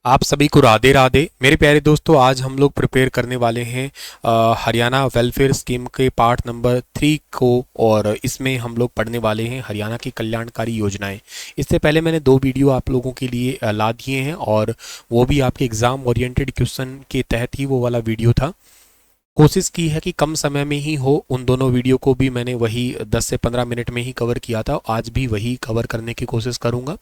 आप सभी को राधे राधे मेरे प्यारे दोस्तों। आज हम लोग प्रिपेयर करने वाले हैं हरियाणा वेलफेयर स्कीम के पार्ट नंबर 3 को। और इसमें हम लोग पढ़ने वाले हैं हरियाणा की कल्याणकारी योजनाएं। इससे पहले मैंने 2 वीडियो आप लोगों के लिए ला दिए हैं और वो भी आपके एग्ज़ाम ओरिएंटेड क्वेश्चन के तहत ही वो वाला वीडियो था। कोशिश की है कि कम समय में ही हो। उन दोनों वीडियो को भी मैंने वही 10 से 15 मिनट में ही कवर किया था, आज भी वही कवर करने की कोशिश करूंगा।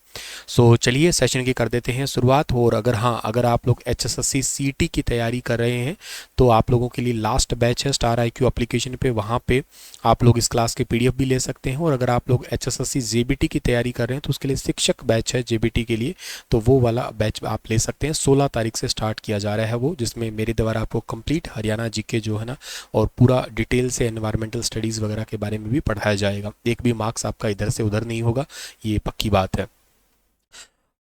सो चलिए सेशन की कर देते हैं शुरुआत। और अगर आप लोग एचएसएससी सीटी की तैयारी कर रहे हैं तो आप लोगों के लिए लास्ट बैच है स्टार आईक्यू एप्लीकेशन पे, वहाँ पे आप लोग इस क्लास के पीडीएफ भी ले सकते हैं। और अगर आप लोग एचएसएससी जेबीटी की तैयारी कर रहे हैं तो उसके लिए शिक्षक बैच है जेबीटी के लिए, तो वो वाला बैच आप ले सकते हैं। 16 तारीख से स्टार्ट किया जा रहा है वो, जिसमें मेरे द्वारा आपको कंप्लीट हरियाणा जीके जो है ना और पूरा डिटेल से एनवायरमेंटल स्टडीज़ वगैरह के बारे में भी पढ़ाया जाएगा। एक भी मार्क्स आपका इधर से उधर नहीं होगा, ये पक्की बात है।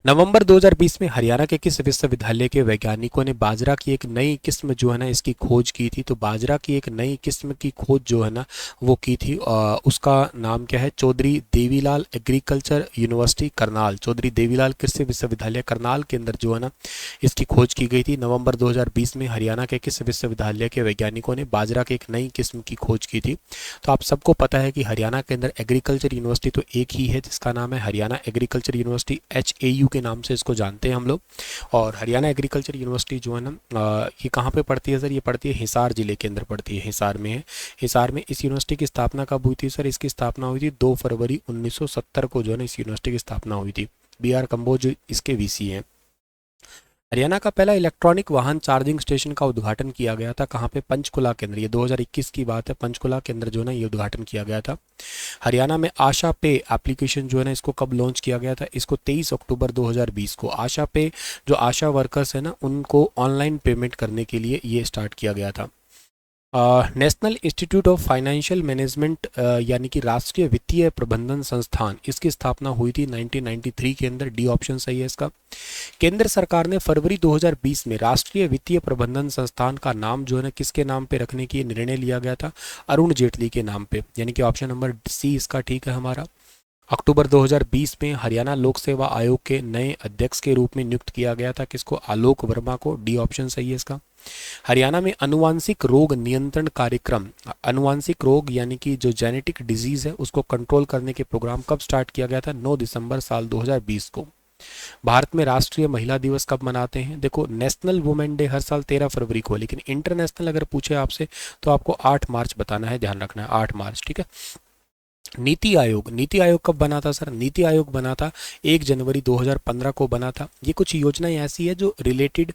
नवंबर 2020 में हरियाणा के किस विश्वविद्यालय के वैज्ञानिकों ने बाजरा की एक नई किस्म जो है ना इसकी खोज की थी? तो बाजरा की एक नई किस्म की खोज जो है ना वो की थी, उसका नाम क्या है? चौधरी देवीलाल एग्रीकल्चर यूनिवर्सिटी करनाल, चौधरी देवीलाल कृषि विश्वविद्यालय करनाल के अंदर जो है ना इसकी खोज की गई थी। नवंबर 2020 में हरियाणा के किस विश्वविद्यालय के वैज्ञानिकों ने बाजरा की एक नई किस्म की खोज की थी? तो आप सबको पता है कि हरियाणा के अंदर एग्रीकल्चर यूनिवर्सिटी तो एक ही है, जिसका नाम है हरियाणा एग्रीकल्चर यूनिवर्सिटी, HAU के नाम से इसको जानते हैं हम लोग। और हरियाणा एग्रीकल्चर यूनिवर्सिटी जो है ना ये कहाँ पे पड़ती है सर? ये पड़ती है हिसार जिले के अंदर पड़ती है, हिसार में है। हिसार में इस यूनिवर्सिटी की स्थापना कब हुई थी सर? इसकी स्थापना हुई थी 2 फरवरी 1970 को जो है ना इस यूनिवर्सिटी की स्थापना हुई थी। BR कंबोज इसके VC हैं। हरियाणा का पहला इलेक्ट्रॉनिक वाहन चार्जिंग स्टेशन का उद्घाटन किया गया था कहाँ पे? पंचकुला के अंदर। ये 2021 की बात है, पंचकुला के अंदर जो है ना ये उद्घाटन किया गया था। हरियाणा में आशा पे एप्लीकेशन जो है ना इसको कब लॉन्च किया गया था? इसको 23 अक्टूबर 2020 को आशा पे, जो आशा वर्कर्स है ना उनको ऑनलाइन पेमेंट करने के लिए ये स्टार्ट किया गया था। National institute of financial management यानी कि राष्ट्रीय वित्तीय प्रबंधन संस्थान, इसकी स्थापना हुई थी 1993 के अंदर। डी ऑप्शन सही है इसका। केंद्र सरकार ने फरवरी 2020 में राष्ट्रीय वित्तीय प्रबंधन संस्थान का नाम जो है ना किसके नाम पे रखने की निर्णय लिया गया था? अरुण जेटली के नाम पे, यानी कि ऑप्शन नंबर सी इसका ठीक है हमारा। अक्टूबर 2020 में हरियाणा लोक सेवा आयोग के नए अध्यक्ष के रूप में नियुक्त किया गया था किसको? आलोक वर्मा को। डी ऑप्शन सही है इसका। हरियाणा में अनुवांशिक रोग नियंत्रण कार्यक्रम, अनुवांशिक रोग यानी कि जो जेनेटिक डिजीज है उसको कंट्रोल करने के प्रोग्राम कब स्टार्ट किया गया था? 9 दिसंबर साल 2020 को। भारत में राष्ट्रीय महिला दिवस कब मनाते हैं? देखो, नेशनल वुमेन डे हर साल 13 फरवरी को, लेकिन इंटरनेशनल अगर पूछे आपसे तो आपको 8 मार्च बताना है, ध्यान रखना है 8 मार्च, ठीक है। नीति आयोग, नीति आयोग कब बना था सर? नीति आयोग बना था 1 जनवरी 2015 को बना था। ये कुछ योजनाएं ऐसी है जो रिलेटेड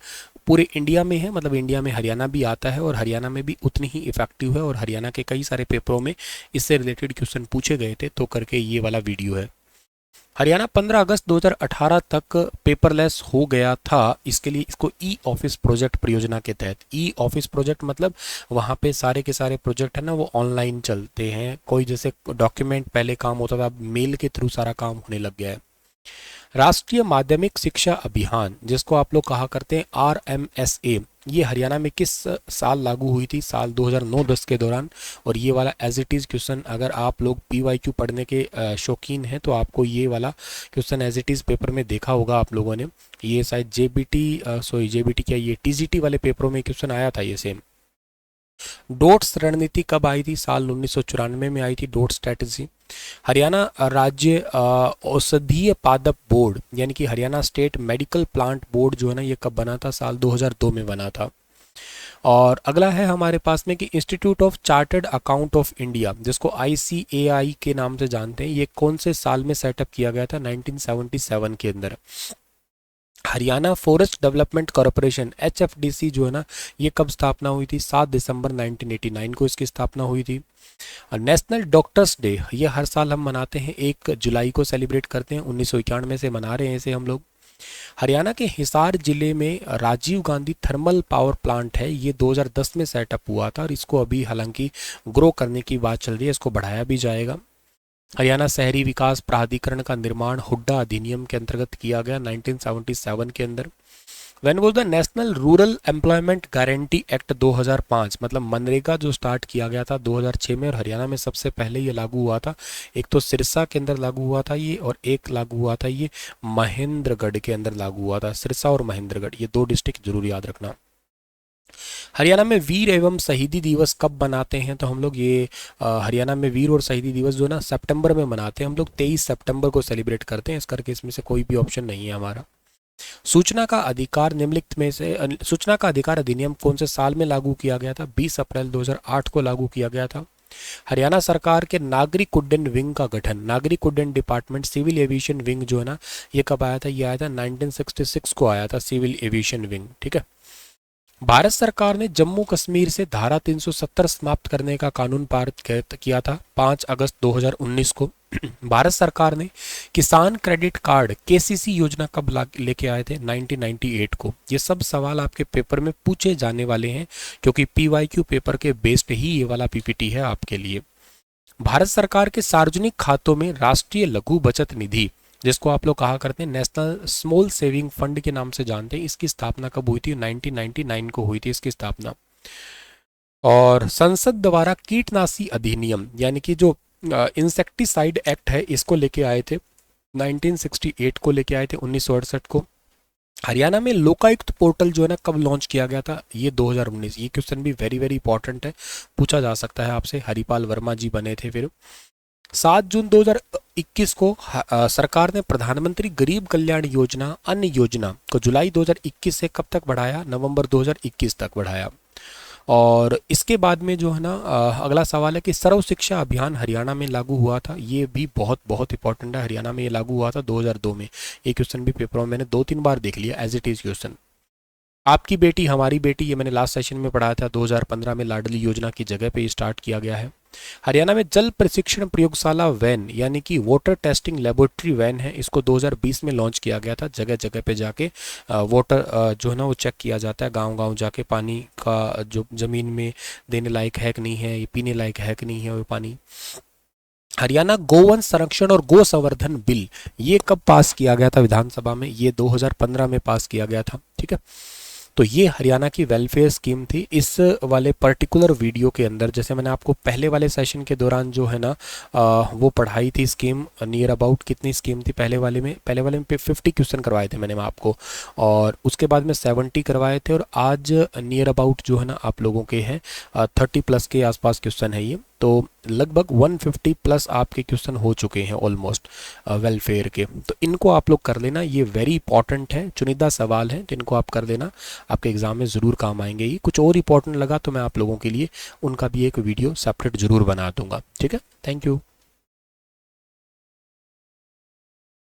पूरे इंडिया में है, मतलब इंडिया में हरियाणा भी आता है और हरियाणा में भी उतनी ही इफेक्टिव है। और हरियाणा के कई सारे पेपरों में इससे रिलेटेड क्वेश्चन पूछे गए थे, तो करके ये वाला वीडियो है। हरियाणा 15 अगस्त 2018 तक पेपरलेस हो गया था। इसके लिए इसको ई ऑफिस प्रोजेक्ट परियोजना के तहत, ई ऑफिस प्रोजेक्ट मतलब वहाँ पे सारे के सारे प्रोजेक्ट है ना वो ऑनलाइन चलते हैं। कोई जैसे डॉक्यूमेंट पहले काम होता था, मेल के थ्रू सारा काम होने लग गया है। राष्ट्रीय माध्यमिक शिक्षा अभियान, जिसको आप लोग कहा करते हैं RMSA, ये हरियाणा में किस साल लागू हुई थी? साल 2009-10 के दौरान। और ये वाला एज इट इज़ क्वेश्चन, अगर आप लोग PYQ पढ़ने के शौकीन हैं तो आपको ये वाला question as it is paper में देखा होगा आप लोगों ने। ये शायद JBT क्या, ये TGT वाले पेपरों में क्वेश्चन आया था ये सेम। डोट्स रणनीति कब आई थी? साल 1994 में आई थी डोट स्ट्रैटेजी। हरियाणा राज्य औषधीय पादप बोर्ड यानी कि Haryana state medical plant board जो है ना ये कब बना था? साल 2002 में बना था। और अगला है हमारे पास में कि institute of chartered account of India, जिसको ICAI के नाम से जानते हैं, ये कौन से साल में सेटअप किया गया था? 1977 के अंदर। Haryana forest development corporation HFDC जो है ना ये कब स्थापना हुई थी? 7 दिसंबर 1989 को इसकी स्थापना हुई थी। नेशनल डॉक्टर्स डे, ये हर साल हम मनाते हैं, 1 जुलाई को सेलिब्रेट करते हैं, 1991 से मना रहे हैं इसे हम लोग। हरियाणा के हिसार जिले में Rajiv Gandhi thermal power plant है, ये 2010 में सेटअप हुआ था और इसको अभी हालांकि ग्रो करने की बात चल रही है, इसको बढ़ाया भी जाएगा। हरियाणा शहरी विकास प्राधिकरण का निर्माण हुड्डा अधिनियम के अंतर्गत किया गया 1977 के अंदर। When was the national rural employment guarantee act 2005, मतलब मनरेगा जो स्टार्ट किया गया था 2006 में, और हरियाणा में सबसे पहले ये लागू हुआ था। एक तो सिरसा के अंदर लागू हुआ था ये, और एक लागू हुआ था ये महेंद्रगढ़ के अंदर लागू हुआ था। सिरसा और महेंद्रगढ़, ये दो डिस्ट्रिक्ट जरूर याद रखना। हरियाणा में वीर एवं शहीदी दिवस कब मनाते हैं? तो हम लोग ये हरियाणा में वीर और शहीदी दिवस जो ना सितंबर में मनाते हैं हम लोग, 23 सितंबर को सेलिब्रेट करते हैं। इस करके इसमें से कोई भी ऑप्शन नहीं है हमारा। सूचना का अधिकार निम्नलिखित में से सूचना का अधिकार अधिनियम कौन से साल में लागू किया गया था? 20 अप्रैल 2008 को लागू किया गया था। हरियाणा सरकार के नागरिक उड्डयन विंग का गठन, नागरिक उड्डयन डिपार्टमेंट सिविल एविएशन विंग जो है ना, ये कब आया था? ये आया था 1966 को आया था सिविल एविएशन विंग। ठीक है। भारत सरकार ने जम्मू कश्मीर से धारा 370 समाप्त करने का कानून पारित किया था 5 अगस्त 2019 को। भारत सरकार ने किसान क्रेडिट कार्ड केसीसी योजना कब लेके आए थे? 1998 को। ये सब सवाल आपके पेपर में पूछे जाने वाले हैं, क्योंकि पीवाईक्यू पेपर के बेस्ड ही ये वाला पीपीटी है आपके लिए। भारत सरकार के सार्वजनिक खातों में राष्ट्रीय लघु बचत निधि, जिसको आप लोग कहा करते हैं नेशनल स्मॉल सेविंग फंड के नाम से जानते हैं, इसकी स्थापना कब हुई थी? 1999 को हुई थी इसकी स्थापना। और संसद द्वारा कीटनाशी अधिनियम, यानी कि जो इंसेक्टिसाइड एक्ट है, इसको लेके आए थे 1968 को, लेके आए थे 1968 को। हरियाणा में लोकायुक्त पोर्टल जो है ना कब लॉन्च किया गया था? ये 2019। ये क्वेश्चन भी वेरी वेरी इंपॉर्टेंट है, पूछा जा सकता है आपसे। हरिपाल वर्मा जी बने थे फिर। 7 जून 2021 को सरकार ने प्रधानमंत्री गरीब कल्याण योजना अन्न योजना को जुलाई 2021 से कब तक बढ़ाया? नवंबर 2021 तक बढ़ाया। और इसके बाद में जो है ना अगला सवाल है कि सर्व शिक्षा अभियान हरियाणा में लागू हुआ था। ये भी बहुत बहुत इंपॉर्टेंट है। हरियाणा में ये लागू हुआ था 2002 में। ये क्वेश्चन भी पेपर में मैंने 2-3 बार देख लिया, एज इट इज क्वेश्चन। आपकी बेटी हमारी बेटी, ये मैंने लास्ट सेशन में पढ़ाया था, 2015 में लाडली योजना की जगह पे स्टार्ट किया गया है। हरियाणा में जल प्रशिक्षण प्रयोगशाला वैन, यानी कि वाटर टेस्टिंग लेबोरेटरी वैन है, इसको 2020 में लॉन्च किया गया था। जगह जगह पे जाके वाटर जो है ना वो चेक किया जाता है, गांव गांव जाके पानी का जो ज़मीन में देने लायक है कि नहीं है, ये पीने लायक है कि नहीं है वो पानी। हरियाणा गोवंश संरक्षण और गो संवर्धन बिल, ये कब पास किया गया था विधानसभा में? ये 2015 में पास किया गया था। ठीक है। तो ये हरियाणा की वेलफेयर स्कीम थी। इस वाले पर्टिकुलर वीडियो के अंदर, जैसे मैंने आपको पहले वाले सेशन के दौरान जो है ना वो पढ़ाई थी स्कीम, नियर अबाउट कितनी स्कीम थी पहले वाले में? पहले वाले में 50 क्वेश्चन करवाए थे मैंने आपको, और उसके बाद में 70 करवाए थे, और आज नियर अबाउट जो है ना आप लोगों के हैं 30 प्लस के आसपास क्वेश्चन है ये। तो लगभग 150 प्लस आपके क्वेश्चन हो चुके हैं ऑलमोस्ट वेलफेयर के। तो इनको आप लोग कर लेना, ये वेरी इंपॉर्टेंट है, चुनिंदा सवाल है जिनको आप कर देना, आपके एग्जाम में ज़रूर काम आएंगे। ये कुछ और इंपॉर्टेंट लगा तो मैं आप लोगों के लिए उनका भी एक वीडियो सेपरेट ज़रूर बना दूंगा। ठीक है, थैंक यू।